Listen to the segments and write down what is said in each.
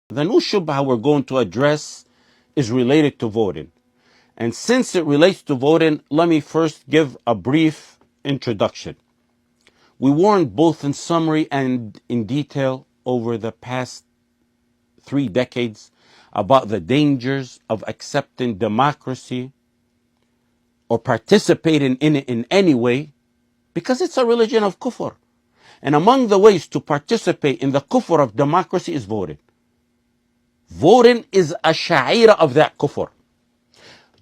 The new shubha we're going to address is related to voting. And since it relates to voting, let me first give a brief introduction. We warned both in summary and in detail over the past 3 decades about the dangers of accepting democracy or participating in it in any way, because it's a religion of kufr. And among the ways to participate in the kufr of democracy is voting. Voting is a sha'ira of that kufr.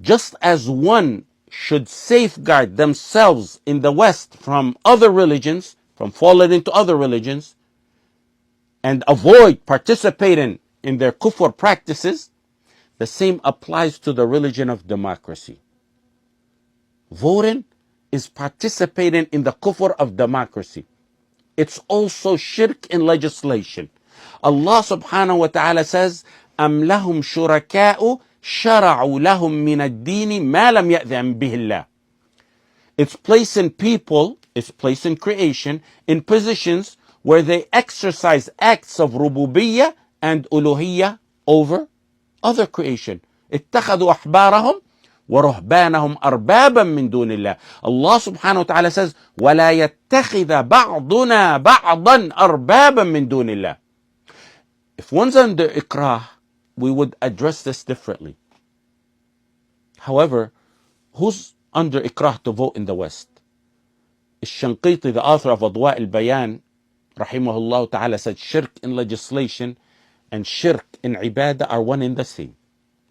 Just as one should safeguard themselves in the West from other religions, from falling into other religions, and avoid participating in their kufr practices, the same applies to the religion of democracy. Voting is participating in the kufr of democracy. It's also shirk in legislation. Allah subhanahu wa ta'ala says, أَمْ لَهُمْ شُرَكَاءُ شَرَعُوا لَهُم مِّنَ الدِّينِ مَا لَمْ يَأْذَنْ بِهِ اللَّهُ. It's placing people, it's placing creation in positions where they exercise acts of rububiyyah and uluhiyyah over other creation. اتخذوا أحبارهم ورهبانهم أربابا من دون الله. Allah subhanahu wa ta'ala says, وَلَا يَتَّخِذَ بَعْضُنَا بَعْضًا أَرْبابًا مِن دُونِ اللَّهِ. If one's under ikrah, we would address this differently. However, who's under ikrah to vote in the West? Shanqiti, the author of Adwa al-Bayan, rahimahullah ta'ala, said shirk in legislation and shirk in ibadah are one and the same.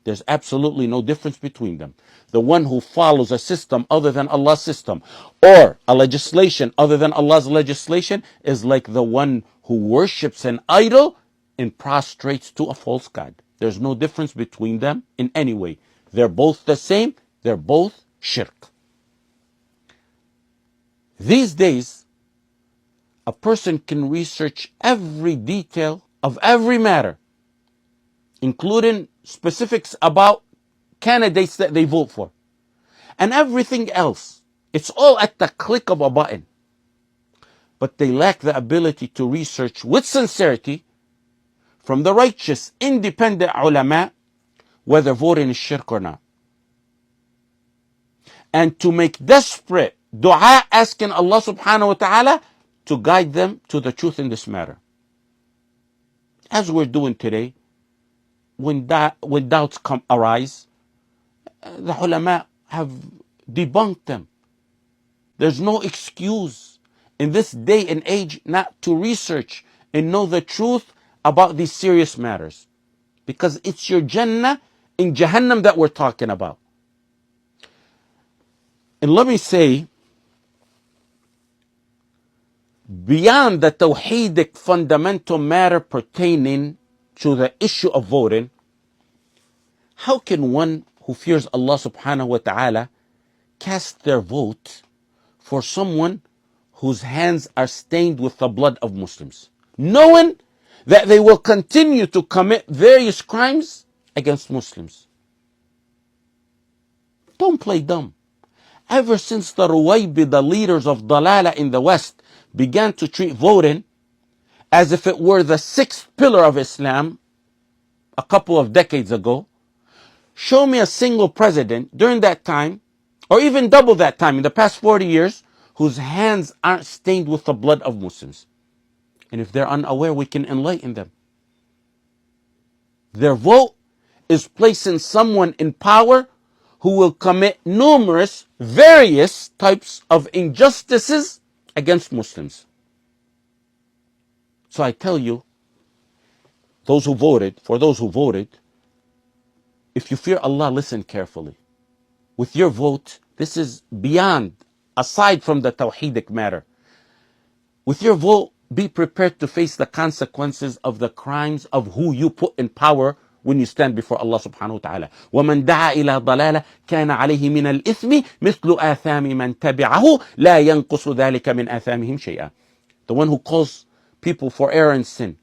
There's absolutely no difference between them. The one who follows a system other than Allah's system, or a legislation other than Allah's legislation, is like the one who worships an idol and prostrates to a false god. There's no difference between them in any way. They're both the same. They're both shirk. These days, a person can research every detail of every matter, including specifics about candidates that they vote for, and everything else. It's all at the click of a button. But they lack the ability to research with sincerity from the righteous, independent ulama whether voting is shirk or not. And to make desperate dua asking Allah subhanahu wa ta'ala to guide them to the truth in this matter. As we're doing today, when doubts arise, the ulama have debunked them. There's no excuse in this day and age not to research and know the truth about these serious matters, because it's your Jannah in Jahannam that we're talking about. And let me say, beyond the tawheedic fundamental matter pertaining to the issue of voting, how can one who fears Allah subhanahu wa ta'ala cast their vote for someone whose hands are stained with the blood of Muslims, knowing that they will continue to commit various crimes against Muslims? Don't play dumb. Ever since the Ruwaybida leaders of Dalala in the West began to treat voting as if it were the 6th pillar of Islam a couple of decades ago, show me a single president during that time, or even double that time in the past 40 years, whose hands aren't stained with the blood of Muslims. And if they're unaware, we can enlighten them. Their vote is placing someone in power who will commit numerous, various types of injustices against Muslims. So I tell you, for those who voted, if you fear Allah, listen carefully. With your vote, this is beyond, aside from the tawheedic matter. With your vote, be prepared to face the consequences of the crimes of who you put in power when you stand before Allah subhanahu wa ta'ala. وَمَنْ دَعَا إِلَى ضَلَالَةٍ كَانَ عَلَيْهِ مِنَ الْإِثْمِ مِثْلُ آثَامِ مَنْ تَبِعَهُ لَا يَنْقُصُ ذَلِكَ مِنْ آثَامِهِمْ شَيْئًا. The one who calls people for error and sin,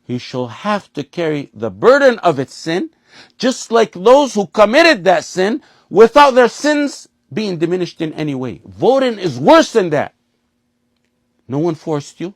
he shall have to carry the burden of its sin, just like those who committed that sin, without their sins being diminished in any way. Voting is worse than that. No one forced you.